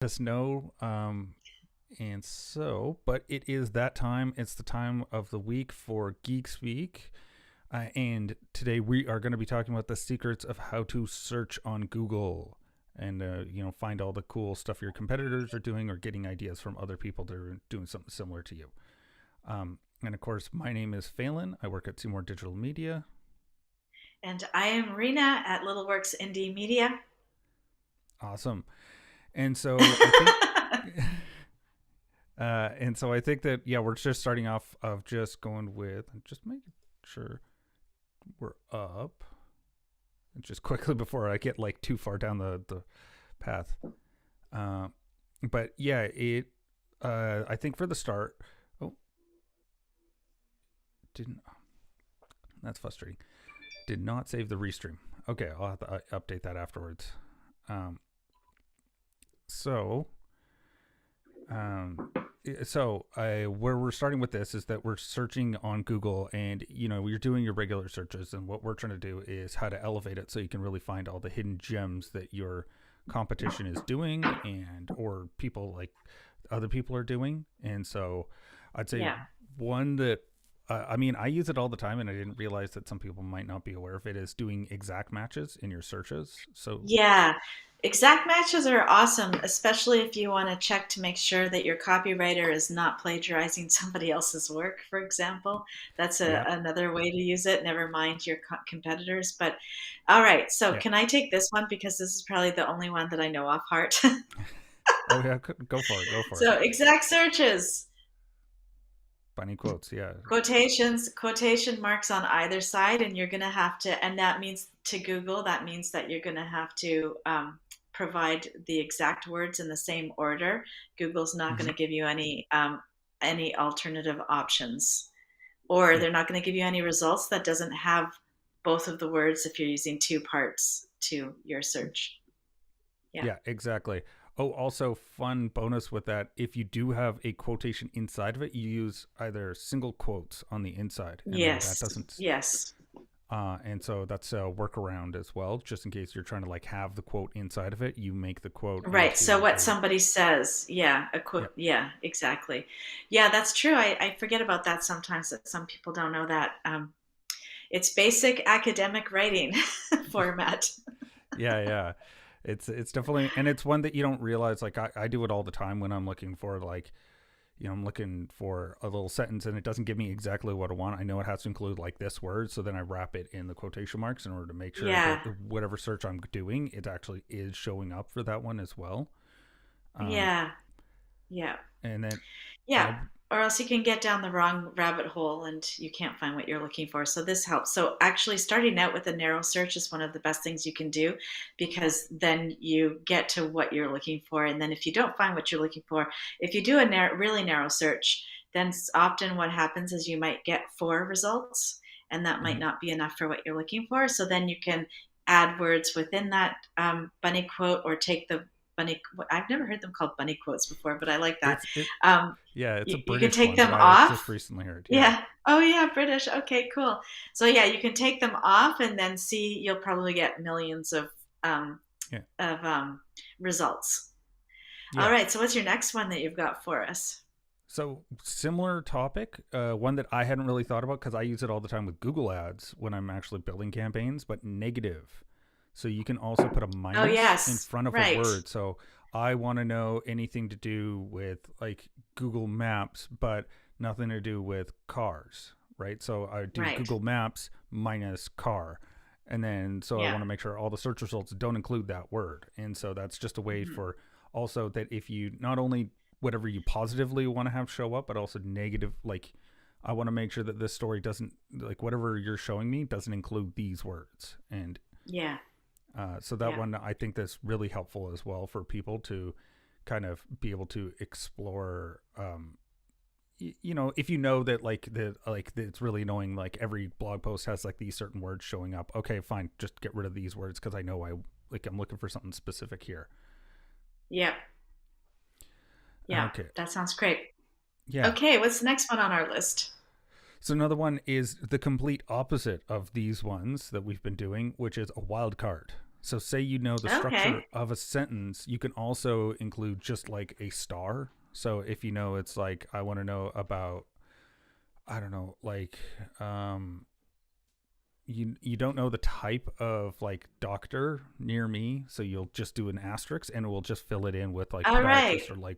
Us know. And so, but it is that time. It's the time of the week for Geek Speak. And today we are going to be talking about the secrets of how to search on Google and, find all the cool stuff your competitors are doing or getting ideas from other people that are doing something similar to you. And of course, my name is Phelan. I work at Seymour Digital Media. And I am Rena at Little Works Indie Media. Awesome. And so I think I think that we're just starting off of just going with just making sure we're up, and just quickly before I get like too far down the path. Uh, but yeah, it. I think for the start. Oh, didn't. That's frustrating. Did not save the restream. Okay, I'll have to update that afterwards. Um, so Um, where we're starting with this is that we're searching on Google, and you're doing your regular searches, and what we're trying to do is how to elevate it so you can really find all the hidden gems that your competition is doing, and or people like other people are doing. And so, I'd say Yeah. one that I use it all the time, and I didn't realize that some people might not be aware of it is doing exact matches in your searches. So Yeah. Exact matches are awesome, especially if you want to check to make sure that your copywriter is not plagiarizing somebody else's work, for example. That's yeah, another way to use it. Never mind your competitors. But all right, so yeah. can I take this one because this is probably the only one that I know off heart? Oh yeah, go for it. Go for it. So exact searches. Funny quotes. Yeah, Quotation marks on either side, and you're going to have to, and that means to Google, that means that you're going to have to provide the exact words in the same order. Google's not going mm-hmm. to give you any alternative options, or Yeah, they're not going to give you any results that doesn't have both of the words if you're using two parts to your search. Yeah. yeah, exactly. Oh, also fun bonus with that. If you do have a quotation inside of it, you use either single quotes on the inside, and then that Yes. doesn't. Yes. And so that's a workaround as well, just in case you're trying to like have the quote inside of it. You make the quote Right. So into what a. somebody says, yeah, a Yeah. quote, yeah, exactly. Yeah, that's true. I forget about that sometimes that some people don't know that. It's basic academic writing format. Yeah, yeah. It's definitely, and it's one that you don't realize. Like I do it all the time when I'm looking for like I'm looking for a little sentence and it doesn't give me exactly what I want. I know it has to include like this word, so then I wrap it in the quotation marks in order to make sure Yeah. that whatever search I'm doing, it actually is showing up for that one as well. Um, Yeah. Yeah. and then, Yeah. uh, Or else you can get down the wrong rabbit hole and you can't find what you're looking for. So this helps. So actually starting out with a narrow search is one of the best things you can do because then you get to what you're looking for. And then if you don't find what you're looking for, if you do a really narrow search, then often what happens is you might get four results and that might mhm. not be enough for what you're looking for. So then you can add words within that bunny quote or take the bunny. I've never heard them called bunny quotes before, but I like that. it's it Um, yeah, it's a you can British take one that them I off. just recently heard. Yeah, Yeah. Oh, yeah, British. Okay, cool. So yeah, you can take them off and then see. You'll probably get millions um, yeah, of results. All yeah. right. So what's your next one that you've got for us? So similar topic, one that I hadn't really thought about because I use it all the time with Google Ads when I'm actually building campaigns, but negative. So you can also put a Oh, minus in yes. front of a Right. word. So I want to know anything to do with like Google Maps, but nothing to do with cars, right? So I do Right. Google Maps minus car. And then so I Yeah. want to make sure all the search results don't include that word. And so that's just a way Hmm. for also that if you not only whatever you positively want to have show up, but also negative. Like, I want to make sure that this story doesn't, like, whatever you're showing me doesn't include these words. And Yeah. so that Yeah. one, I think that's really helpful as well for people to kind of be able to explore. If you know that it's really annoying, like every blog post has like these certain words showing up. Okay, fine, just get rid of these words because I know I'm looking for something specific here. Yeah. Yeah. Okay, That sounds great. yeah. Okay. What's the next one on our list? So another one is the complete opposite of these ones that we've been doing, which is a wild card. So, say you know the structure Okay. of a sentence, you can also include just like a star. So, if you know it's like, I want to know about, I don't know, like, um, you don't know the type of like doctor near me, so you'll just do an asterisk and it will just fill it in with like All right. podiatrist or like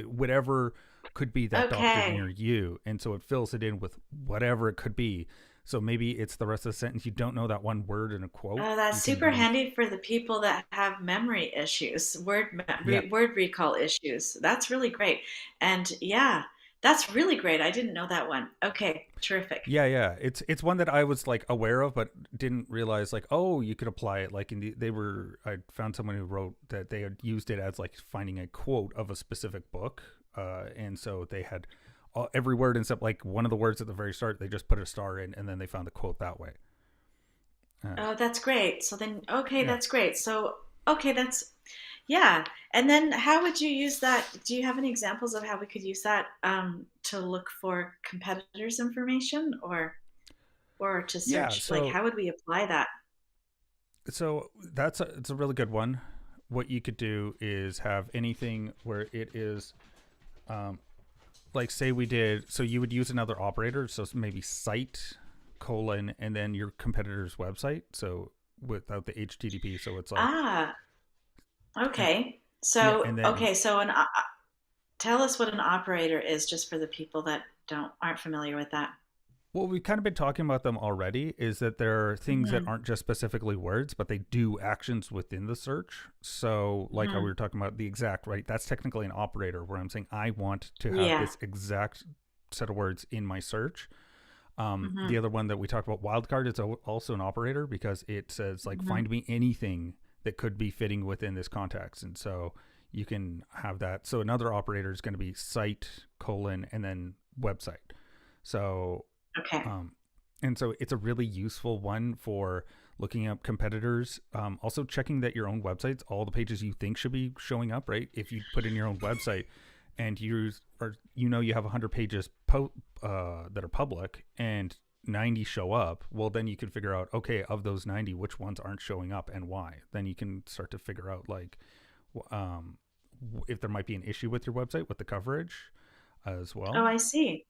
whatever could be that doctor Okay. near you, and so it fills it in with whatever it could be. So maybe it's the rest of the sentence, you don't know that one word in a quote, Oh, that's you can super leave. handy for the people that have memory issues, Yeah. word recall issues. That's really great. And yeah, that's really great. I didn't know that one. Okay, terrific. Yeah, it's one that I was like aware of, but didn't realize like, oh, you could apply it. Like they were, I found someone who wrote that they had used it as like finding a quote of a specific book, and so they had every word except like one of the words at the very start. They just put a star in, and then they found the quote that way. Uh, Oh, that's great. So then, okay, yeah, that's great. So, okay, yeah. And then how would you use that? Do you have any examples of how we could use that to look for competitors' information or to yeah. search? Like, So how would we apply that? that's it's a really good one. What you could do is have anything where it is um, like say we did, so you would use another operator, so maybe site colon and then your competitor's website, so without the http, so it's like Ah, uh, okay. yeah, So, and then okay, so tell us what an operator is, just for the people that don't aren't familiar with that. well, we've kind of been talking about them already, is that there are things that Hmm. aren't just specifically words, but they do actions within the search. So like how we Hmm. were talking about the exact, right, that's technically an operator where I'm saying I want to have Yeah. this exact set of words in my search. The Hmm. other one that we talked about, wildcard, is also an operator because it says like Hmm. find me anything that could be fitting within this context, and so you can have that. So another operator is going to be site colon and then website. So Okay. um, and so it's a really useful one for looking up competitors. Also checking that your own websites, all the pages you think should be showing up, right? If you put in your own website and you know you have 100 pages that are public and 90 show up, well then you can figure out, okay, of those 90, which ones aren't showing up and why. Then you can start to figure out like um, if there might be an issue with your website with the coverage as Oh, well. I see.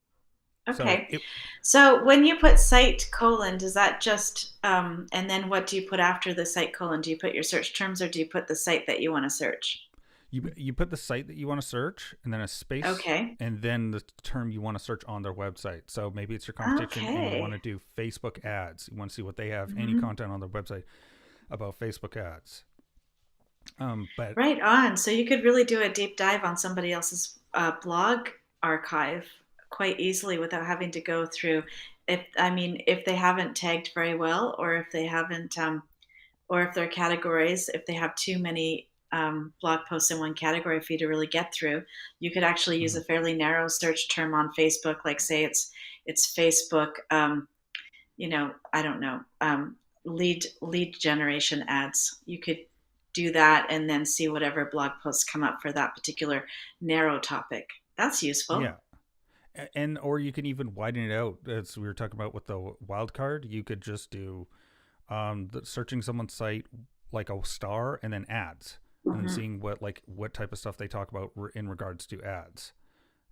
So Okay. it So when you put site colon, does that just and then what do you put after the site colon? Do you put your search terms or do you put the site that you want to search? you put the site that you want to search and then a space Okay. and then the term you want to search on their website. So maybe it's your competition and you want Okay. to do Facebook ads. You want to see what they have, any Hmm. content on their website about Facebook ads. But Right on. So you could really do a deep dive on somebody else's blog archive quite easily without having to go through. If I mean, if they haven't tagged very well, or if they haven't, or if their categories, if they have too many blog posts in one category for you to really get through, you could actually use mhm, a fairly narrow search term on Facebook, like say it's Facebook. I don't know, lead generation ads. You could do that and then see whatever blog posts come up for that particular narrow topic. That's useful. yeah, and or you can even widen it out, as we were talking about with the wild card. You could just do searching someone's site like a star and then ads, and then Hmm. seeing what type of stuff they talk about in regards to ads.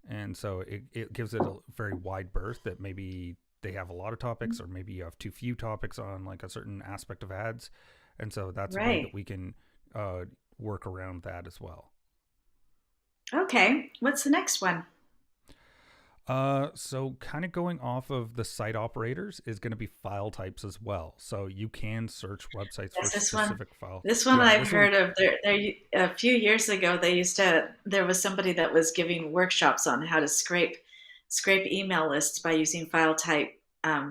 And so it gives it a very wide berth that maybe they have a lot of topics or maybe you have too few topics on like a certain aspect of ads, and so that's a way that Right. we can uh, work around that as well. Okay. What's the next one? So kind of going off of the site operators is going to be file types as well, so you can search websites for Yes, this one. specific file. This one Yeah, I've this one. heard of. A few years ago, there was somebody that was giving workshops on how to scrape email lists by using file type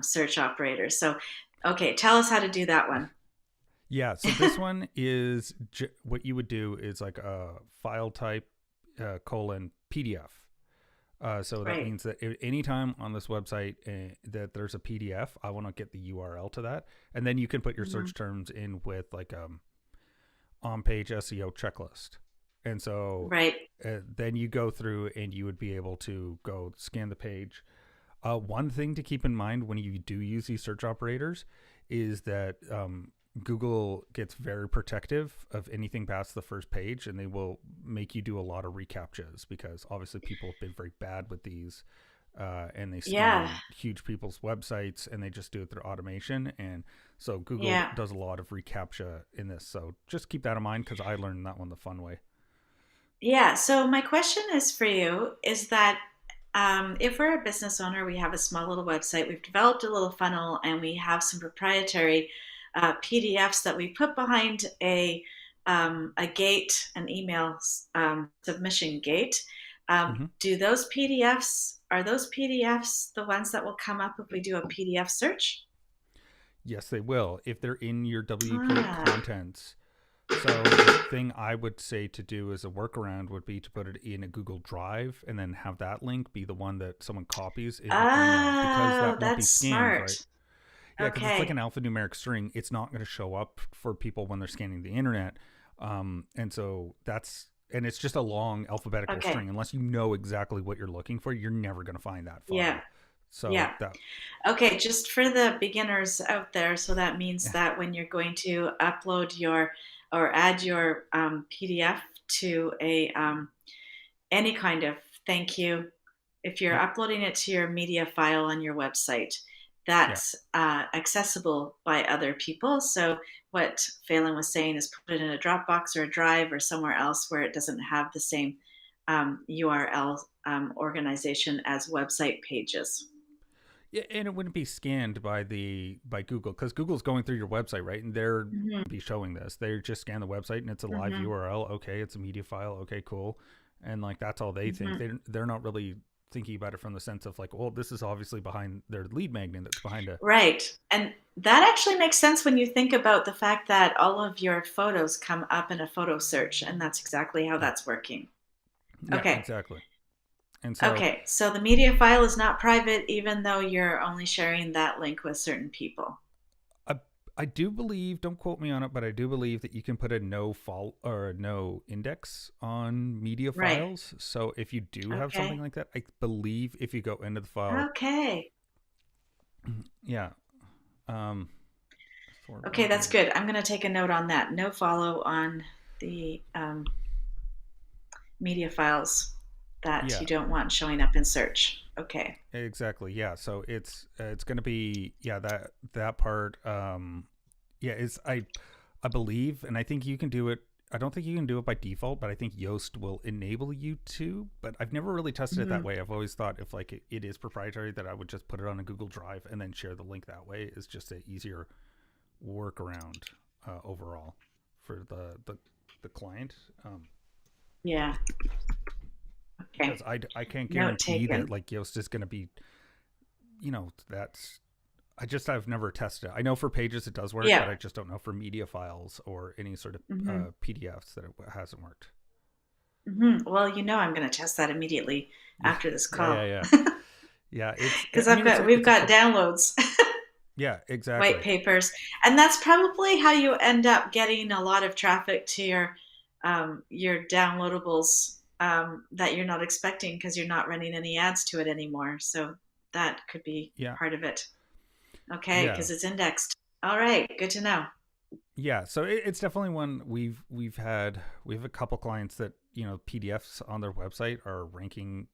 search operators. So, okay, tell us how to do that one. Yeah, so this one is what you would do is like a file type colon PDF. So that Right. means that anytime on this website that there's a PDF, I want to get the URL to that, and then you can put your Hmm. search terms in with like on page SEO checklist, and so Right. then you go through and you would be able to go scan the page. One thing to keep in mind when you do use these search operators is that Google gets very protective of anything past the first page, and they will make you do a lot of recaptchas because obviously people have been very bad with these, and they Yeah. scan huge people's websites and they just do it through automation. And so Google Yeah. does a lot of recaptcha in this. So just keep that in mind because I learned that one the fun way. Yeah. So my question is for you is that if we're a business owner, we have a small little website, we've developed a little funnel, and we have some proprietary PDFs that we put behind a gate, an email submission gate. Mm-hmm. Do those PDFs are those PDFs the ones that will come up if we do a PDF search? Yes, they will if they're in your WP Ah, contents. So the thing I would say to do as a workaround would be to put it in a Google Drive and then have that link be the one that someone copies into email because oh, that won't be that's scanned, right? smart. Yeah, because it's like Okay. an alphanumeric string. It's not going to show up for people when they're scanning the internet, and so and it's just a long alphabetical Okay. string. Unless you know exactly what you're looking for, you're never going to find that Yeah. file. So Yeah. that Okay, just for the beginners out there, so that means that when you're going to upload your or add your PDF to a any kind of thank you, if you're yeah, uploading it to your media file on your website, yeah. that's accessible by other people. So what Phelan was saying is put it in a Dropbox or a Drive or somewhere else where it doesn't have the same URL organization as website pages. Yeah, and it wouldn't be scanned by Google because Google's going through your website, right? And they're Hmm. be showing this. They just scan the website and it's a live Hmm. URL. Okay, it's a media file. Okay, cool. And like that's all they think. Hmm. They're not really thinking about it from the sense of like, well, this is obviously behind their lead magnet that's behind a Right. And that actually makes sense when you think about the fact that all of your photos come up in a photo search, and that's exactly how yeah, that's working. yeah, Okay. exactly. And so Okay. So the media file is not private, even though you're only sharing that link with certain people. I I do believe, don't quote me on it, but I do believe that you can put a no fault or a no index on media Right. files. So if you do have something Okay. like that, I believe if you go into the file, Okay. yeah, um, for Okay, that's media, good. I'm going to take a note on that. No follow on the media files that yeah, you don't want showing up in search. Okay. exactly, yeah. So it's gonna be yeah that part, yeah. It's I believe, and I think you can do it. I don't think you can do it by default, but I think Yoast will enable you to. But I've never really tested it that Hmm. way. I've always thought if like it is proprietary, that I would just put it on a Google Drive and then share the link that way. Is just a easier workaround overall for the client. Yeah. Okay. Because I can't Note guarantee that taken. like Yoast is going to be, that's I've never tested it. I know for pages it does work, but Yeah. I just don't know for media files or any sort of Hmm. PDFs that it hasn't worked. Hmm. Well, you know I'm going to test that immediately Yeah, after this yeah, yeah, call yeah, yeah. because I mean, we've it's a got cool. downloads, Yeah, white exactly. papers, and that's probably how you end up getting a lot of traffic to your downloadables that you're not expecting because you're not running any ads to it anymore. So that could be Yeah, part of it. Okay, yeah, because it's indexed. All right, good to know. yeah. So it's definitely one we have a couple clients that PDFs on their website are ranking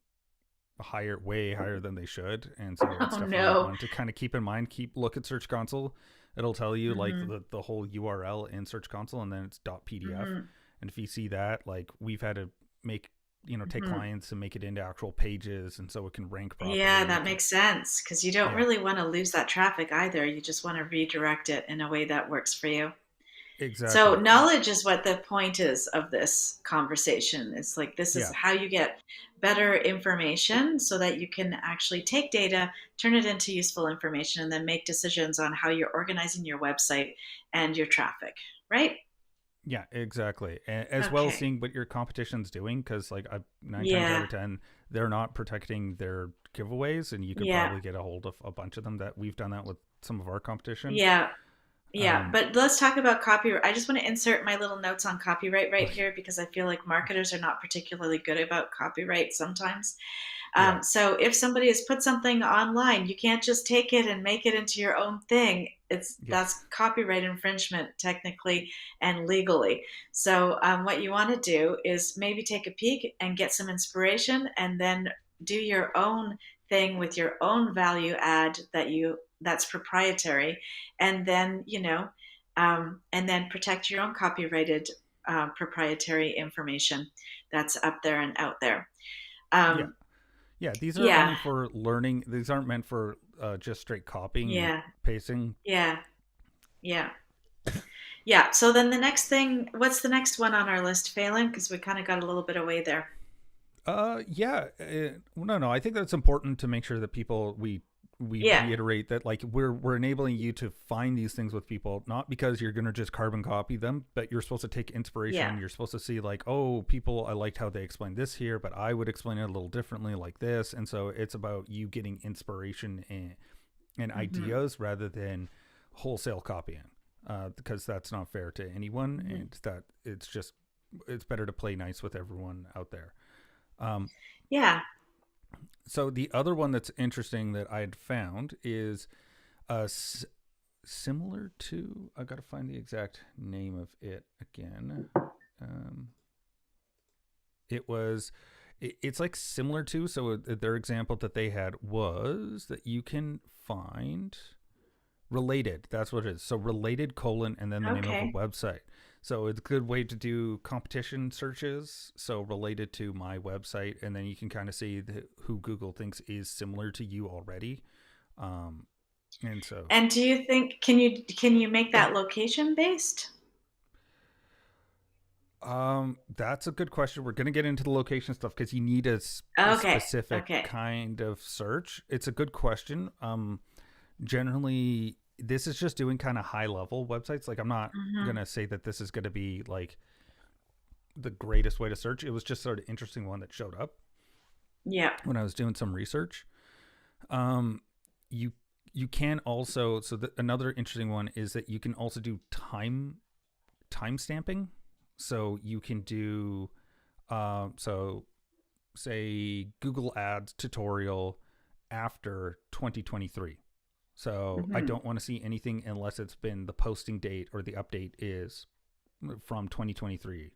higher, way higher than they should, and so it's Oh definitely no. one to kind of keep in mind. Look at Search Console; it'll tell you like Hmm. the whole URL in Search Console, and then it's .pdf. Hmm. And if you see that, like we've had to make take Hmm. clients and make it into actual pages, and so it can rank Yeah, properly. that makes sense because you don't Yeah, really want to lose that traffic either. You just want to redirect it in a way that works for you. So, exactly. knowledge is what the point is of this conversation. It's like this is Yeah, how you get better information so that you can actually take data, turn it into useful information, and then make decisions on how you're organizing your website and your traffic, right? yeah, exactly. As well as Okay. seeing what your competition's doing, because like 9 times out Yeah. of 10, they're not protecting their giveaways, and you could Yeah. probably get a hold of a bunch of them. That we've done that with some of our competition. Yeah. Yeah, but let's talk about copyright. I just want to insert my little notes on copyright right Okay. here because I feel like marketers are not particularly good about copyright sometimes. Yeah. So if somebody has put something online, you can't just take it and make it into your own thing. That's Yes. copyright infringement technically and legally. So what you want to do is maybe take a peek and get some inspiration, and then do your own thing with your own value add that's proprietary, and then and then protect your own copyrighted proprietary information that's up there and out there. Yeah. Um, Yeah. These are yeah, only for learning. These aren't meant for just straight copying and yeah, pasting. yeah, yeah, yeah. So then the next thing, what's the next one on our list, Phelan? Because we kind of got a little bit away there. Yeah. No, no. I think that's important to make sure that people we Yeah, reiterate that like we're enabling you to find these things with people, not because you're gonna just carbon copy them, but you're supposed to take inspiration. yeah, You're supposed to see like, oh, people, I liked how they explained this here, but I would explain it a little differently like this. And so it's about you getting inspiration and mm-hmm, ideas rather than wholesale copying, because that's not fair to anyone, mm-hmm. and that it's better to play nice with everyone out there. Um, Yeah. so the other one that's interesting that I'd found is s- similar to. I got to find the exact name of it again. Um, it was. It's like similar to. So their example that they had was that you can find related. That's what it is. So related colon and then the name of a Okay. website. So it's a good way to do competition searches. So related to my website, and then you can kind of see who Google thinks is similar to you already. Um, and so, And do you think can you make go ahead. that location based? That's a good question. We're gonna get into the location stuff because you need a Okay. specific Okay. kind of search. It's a good question. Generally, this is just doing kind of high level websites. Like, I'm not Mm-hmm. gonna say that this is gonna be like the greatest way to search. It was just sort of interesting one that showed up Yeah. when I was doing some research. Um, you you can also another interesting one is that you can also do time stamping. So you can do so say Google Ads tutorial after 2023. So I Mm-hmm. don't want to see anything unless it's been the posting date or the update is from 2023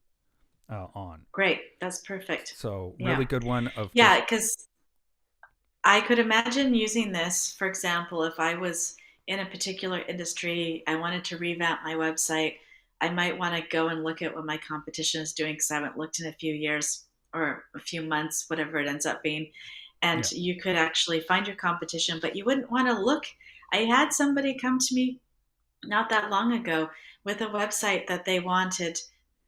on. Great. That's perfect. So Yeah. really good one of Yeah, just because I could imagine using this, for example, if I was in a particular industry, I wanted to revamp my website, I might want to go and look at what my competition is doing because I haven't looked in a few years or a few months, whatever it ends up being. And yeah you could actually find your competition, but you wouldn't want to look. I had somebody come to me not that long ago with a website that they wanted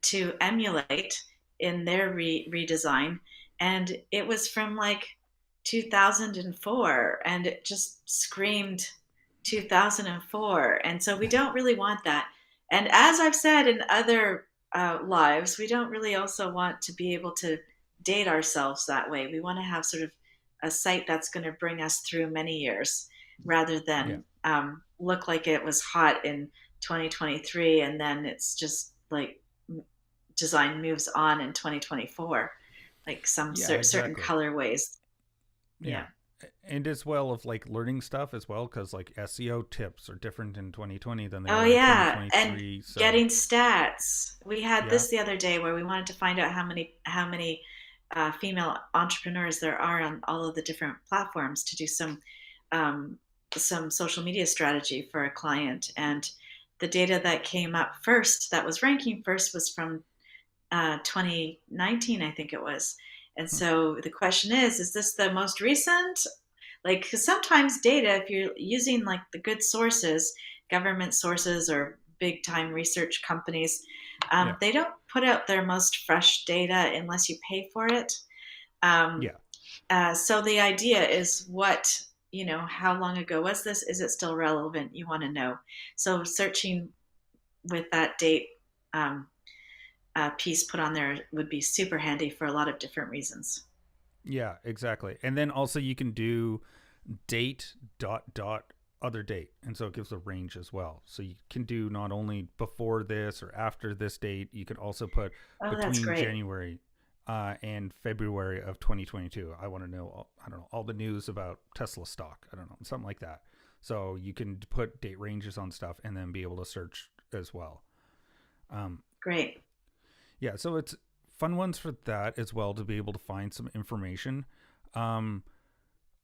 to emulate in their redesign. And it was from like 2004 and it just screamed 2004. And so we don't really want that. And as I've said in other lives, we don't really also want to be able to date ourselves that way. We want to have sort of a site that's going to bring us through many years rather yeah than look like it was hot in 2023 and then it's just like design moves on in 2024, like some yeah certain exactly colorways. yeah. Yeah. And as well of like learning stuff as well, because like SEO tips are different in 2020 than they Oh are in yeah, and 2023. So getting stats. We had yeah this the other day where we wanted to find out how many female entrepreneurs there are on all of the different platforms to do um, some social media strategy for a client. And the data that came up first, that was ranking first, was from 2019, I think it was. And huh, so the question is this the most recent? Like, because sometimes data, if you're using like the good sources, government sources or big time research companies, yeah they don't put out their most fresh data unless you pay for it. Um, yeah so the idea is how long ago was this? Is it still relevant? You want to know. So searching with that date um, piece put on there would be super handy for a lot of different reasons. yeah exactly. And then also you can do date dot dot other date, and so it gives a range as well. So you can do not only before this or after this date, you can also put Oh, that's between great. January and February of 2022. I want to know, I don't know, all the news about Tesla stock. I don't know, something like that. So you can put date ranges on stuff and then be able to search as well. Um, Great. yeah, so it's fun ones for that as well to be able to find some information. Um,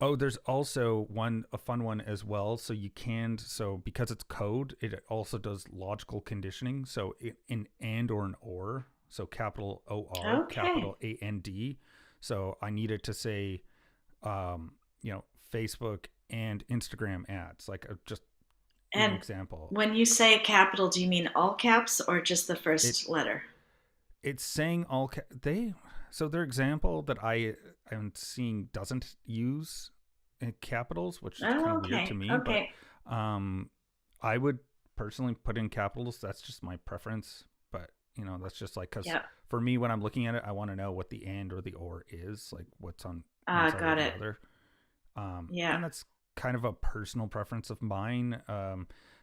Oh, there's also a fun one as well. So you can, so because it's code, it also does logical conditioning. So in and or an or, so capital OR, Okay. capital AND. So I need it to say, um, you know, Facebook and Instagram ads, like just an And example. when you say capital, do you mean all caps or just the It first letter? it's saying they, so their example that I am seeing doesn't use capitals, which is kind Oh, of weird to okay. me, but Okay. um I would personally put in capitals. That's just my preference, but that's just like, because Yep. for me, when I'm looking at it, I want to know what the and or the or is, like what's on one Ah, side or got the it. other. Yeah. And that's kind of a personal preference of mine.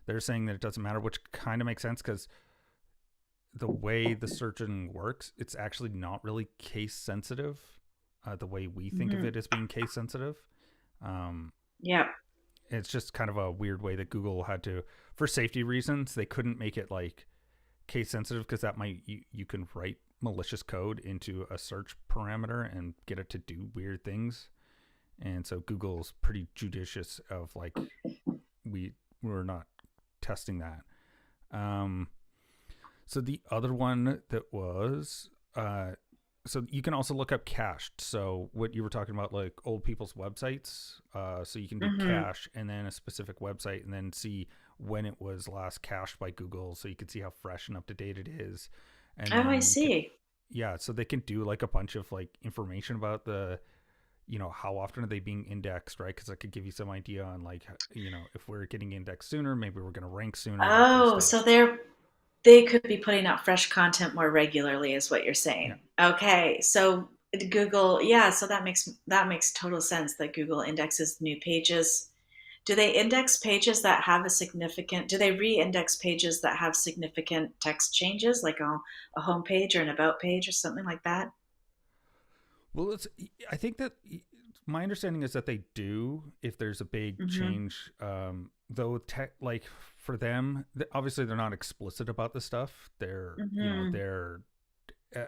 They're saying that it doesn't matter, which kind of makes sense because the way the search engine works, it's actually not really case sensitive. The way we think of Hmm. it as being case sensitive. Um, Yep. it's just kind of a weird way that Google had to, for safety reasons, they couldn't make it like case sensitive because that might, you can write malicious code into a search parameter and get it to do weird things. And so Google's pretty judicious of like, we're not testing that. Um, So the other one that was, so you can also look up cached. So what you were talking about, like old people's websites. So you can do Hmm. cache and then a specific website and then see when it was last cached by Google, so you can see how fresh and up to date it is. And Oh, I then you could, see. yeah. So they can do like a bunch of like information about the, how often are they being indexed, right? Because that could give you some idea on like, if we're getting indexed sooner, maybe we're going to rank sooner, that kind of Oh, stuff. so they could be putting out fresh content more regularly, is what you're Yeah. saying. Okay. So Google, yeah, so that makes total sense that Google indexes new pages. Do they index pages that have a significant, do they re-index pages that have significant text changes, like a home page or an about page or something like that? Well, I think that my understanding is that they do if there's a big Mm-hmm. change. Though, like for them, obviously they're not explicit about the stuff. Mm-hmm.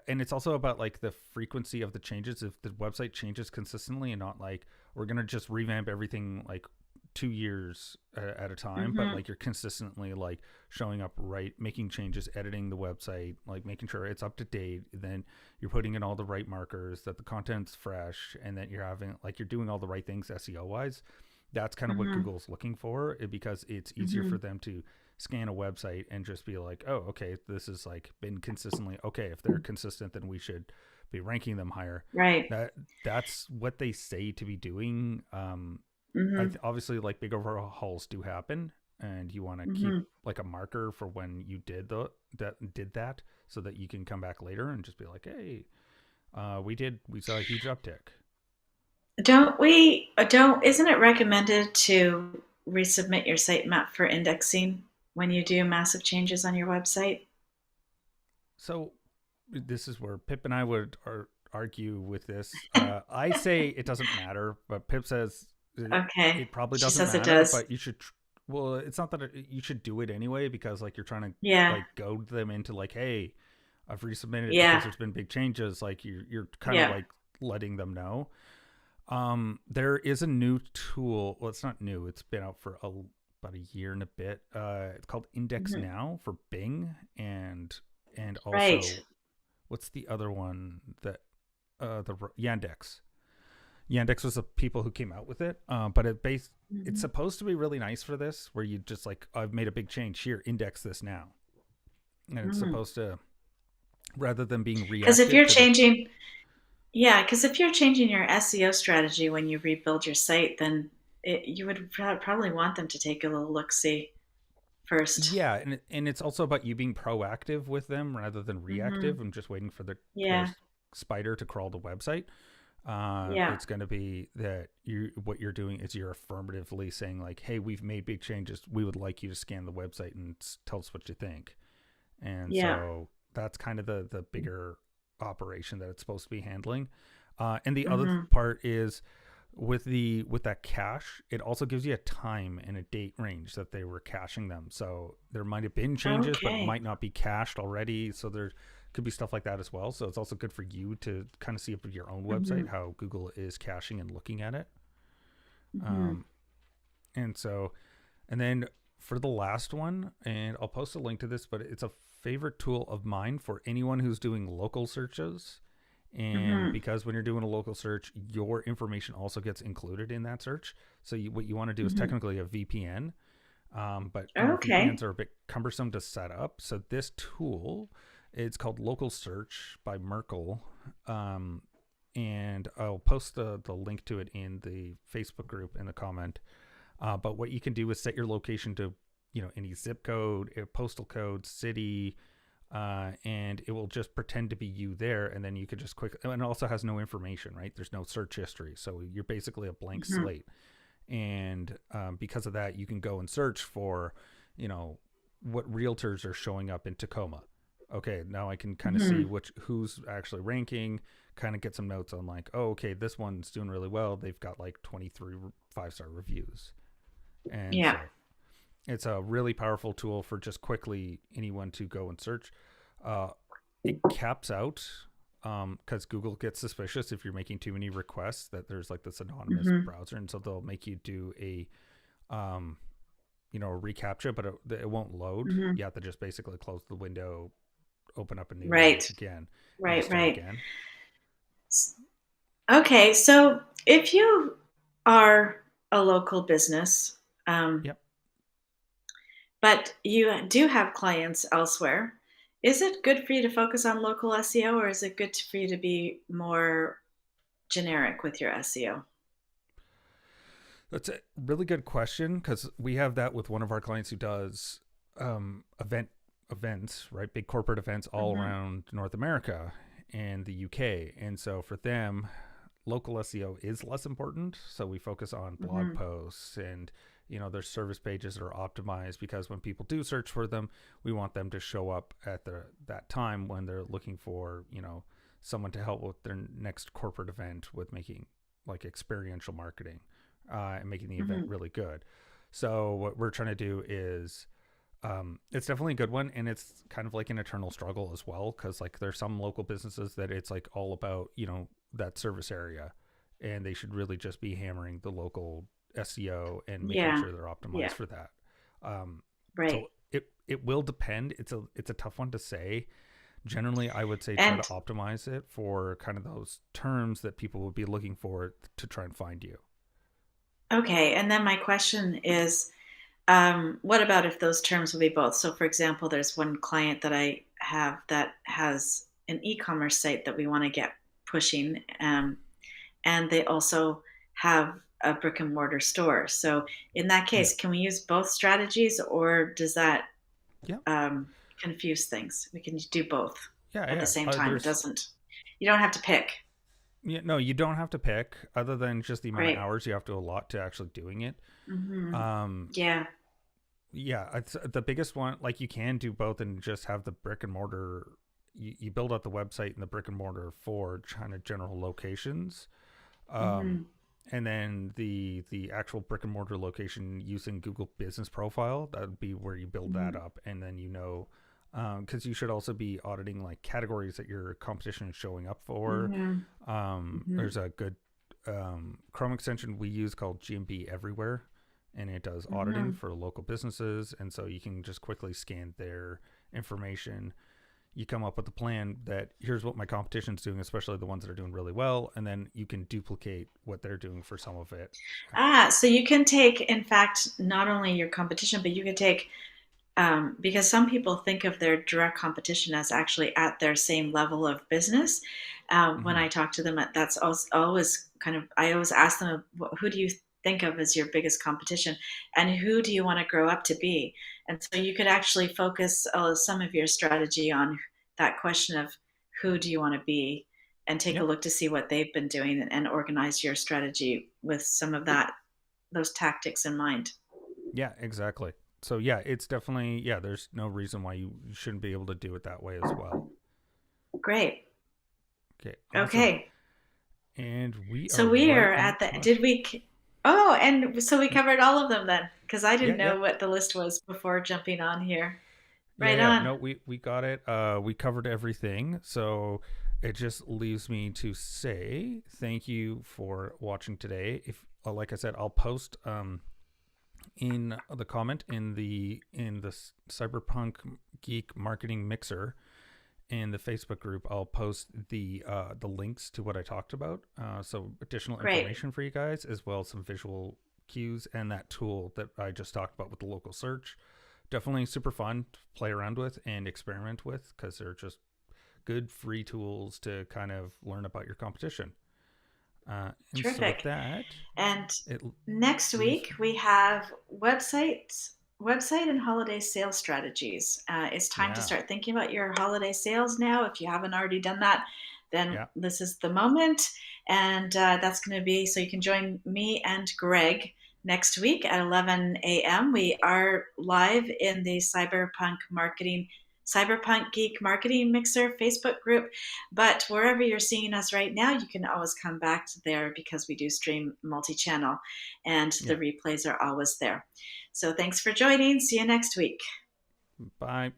And it's also about like the frequency of the changes. If the website changes consistently and not like we're gonna just revamp everything like 2 years at a time, but Mm-hmm. like you're consistently like showing up, right, making changes, editing the website, like making sure it's up to date, then you're putting in all the right markers, that the content's fresh, and that you're having like you're doing all the right things SEO wise. That's kind of what Mm-hmm. Google's looking for, because it's easier Mm-hmm. for them to scan a website and just be like, oh, okay, this is like been consistently okay. If they're consistent, then we should be ranking them higher. Right. That's what they say to be doing. Mm-hmm. Obviously, like big overhauls do happen, and you want to keep Mm-hmm. like a marker for when you did that, so that you can come back later and just be like, hey, we saw a huge uptick. Isn't it recommended to resubmit your sitemap for indexing when you do massive changes on your website? So this is where Pip and I would argue with this. I say it doesn't matter, but Pip says Okay. it probably She doesn't says it matter, does. but you should. Well, it's not that you should do it anyway, because like you're trying to Yeah. like goad them into like, hey, I've resubmitted it because Yeah. there's been big changes. Like you're kind of Yeah. like letting them know. There is a new tool. Well, it's not new. It's been out for about a year and a bit. It's called Index Hmm. Now for Bing, and Right. also what's the other one that the Yandex. Yandex was the people who came out with it. But it's Hmm. supposed to be really nice for this, where you just like, I've made a big change here, index this now, and it's Hmm. supposed to, rather than being Because if reactive you're to the. changing, yeah, because if you're changing your SEO strategy when you rebuild your site, then you would probably want them to take a little look see first. Yeah, and it's also about you being proactive with them rather than Hmm. reactive and just waiting for the Yeah. spider to crawl the website. Yeah. It's going to be that you what you're doing is you're affirmatively saying like, "Hey, we've made big changes. We would like you to scan the website and tell us what you think." And Yeah. so that's kind of the bigger operation that it's supposed to be handling. And the other Mhm. part is with that cache, it also gives you a time and a date range that they were caching them. So there might have been changes, but it Okay. might not be cached already. So there could be stuff like that as well. So it's also good for you to kind of see up with your own website Mhm. how Google is caching and looking at it. Mhm. Um, and so and then for the last one, and I'll post a link to this, but it's a favorite tool of mine for anyone who's doing local searches. And Mhm. because when you're doing a local search, your information also gets included in that search. So what you want to do is Mhm. technically a VPN, but VPNs Okay. are a bit cumbersome to set up. So this tool, it's called Local Search by Merkle. Um, and I'll post the link to it in the Facebook group in the comment. But what you can do is set your location to, any zip code, a postal code, city, and it will just pretend to be you there, and then you could just quick. And it also has no information, right? There's no search history, so you're basically a blank Mhm. slate. And because of that, you can go and search for, what realtors are showing up in Tacoma. Okay, now I can kind of see Mhm. who's actually ranking. Kind of get some notes on like, oh, okay, this one's doing really well. They've got like 23 5-star reviews, and Yeah. so it's a really powerful tool for just quickly anyone to go and search. Uh, it caps out because Google gets suspicious if you're making too many requests that there's like this anonymous Mhm. browser, and so they'll make you do um, a reCAPTCHA, but it won't load. Mhm. You have to just basically close the window, open up a new one Right. again, and just Right. start Right. again. Okay. So if you are a local business, um, Yep. but you do have clients elsewhere, is it good for you to focus on local SEO, or is it good for you to be more generic with your SEO? That's a really good question because we have that with one of our clients who does events, right? Big corporate events all Mhm. around North America and the UK. And so for them, local SEO is less important. So we focus on blog Mhm. posts and their service pages that are optimized because when people do search for them, we want them to show up at that time when they're looking for someone to help with their next corporate event with making like experiential marketing and making the event Mhm. really good. So what we're trying to do is it's definitely a good one, and it's kind of like an eternal struggle as well because like there's some local businesses that it's like all about that service area, and they should really just be hammering the local SEO and making Yeah. sure they're optimized Yeah. for that. Um, Right. so it will depend. It's a tough one to say. Generally, I would say try to And optimize it for kind of those terms that people would be looking for to try and find you. okay. And then my question is, what about if those terms will be both? So, for example, there's one client that I have that has an e-commerce site that we want to get pushing, and they also have a brick and mortar store. So, in that Yeah. case, can we use both strategies, or does that Yeah. confuse things? We can do both Yeah. at the Yeah. same time. It There's doesn't. You don't have to pick. Yeah, no, you don't have to pick, other than just the amount of Great. hours you have to allot to actually doing it. Hmm. Um, Yeah. yeah, it's the biggest one. Like you can do both and just have the brick and mortar. You build out the website and the brick and mortar for kind of general locations, um, Hmm. and then the actual brick and mortar location using Google Business Profile. That would be where you build that Hmm. up, and then because you should also be auditing like categories that your competition is showing up for. Hmm. Hmm. There's a good Chrome extension we use called GMB Everywhere, and it does auditing Hmm. for local businesses. And so you can just quickly scan their information. You come up with a plan that here's what my competition's doing, especially the ones that are doing really well, and then you can duplicate what they're doing for some of it. So you can take, in fact, not only your competition, but you can take, because some people think of their direct competition as actually at their same level of business. When Mm-hmm. I talk to them, that's always kind of, I always ask them, who do you think of as your biggest competition, and who do you want to grow up to be? And so you could actually focus some of your strategy on that question of who do you want to be, and take a Yep. look to see what they've been doing and organize your strategy with some of that those tactics in mind. Yeah, exactly. So yeah, it's definitely, yeah, there's no reason why you shouldn't be able to do it that way as well. Great. Okay, awesome. Okay. And we are So we right are on at the time. did we Oh, and so we covered all of them then because I Yeah, didn't yeah. know what the list was before jumping on here. Yeah, Right yeah. on. No, we got it. We covered everything. So it just leaves me to say thank you for watching today. If like I said, I'll post in the comment in the Cyberpunk Geek Marketing Mixer in the Facebook group. I'll post the links to what I talked about. So additional Great. information for you guys, as well as some visual cues and that tool that I just talked about with the local search. Definitely super fun to play around with and experiment with because they're just good free tools to kind of learn about your competition. And so with Terrific. that, And it next leaves. week we have website and holiday sales strategies. It's time to Yeah, start thinking about your holiday sales now. If you haven't already done that, then yeah, this is the moment. And that's going to be so you can join me and Greg next week at 11 a.m. We are live in the Cyberpunk Geek Marketing Mixer Facebook group. But wherever you're seeing us right now, you can always come back to there because we do stream multi channel and the yeah. replays are always there. So thanks for joining. See you next week. Bye.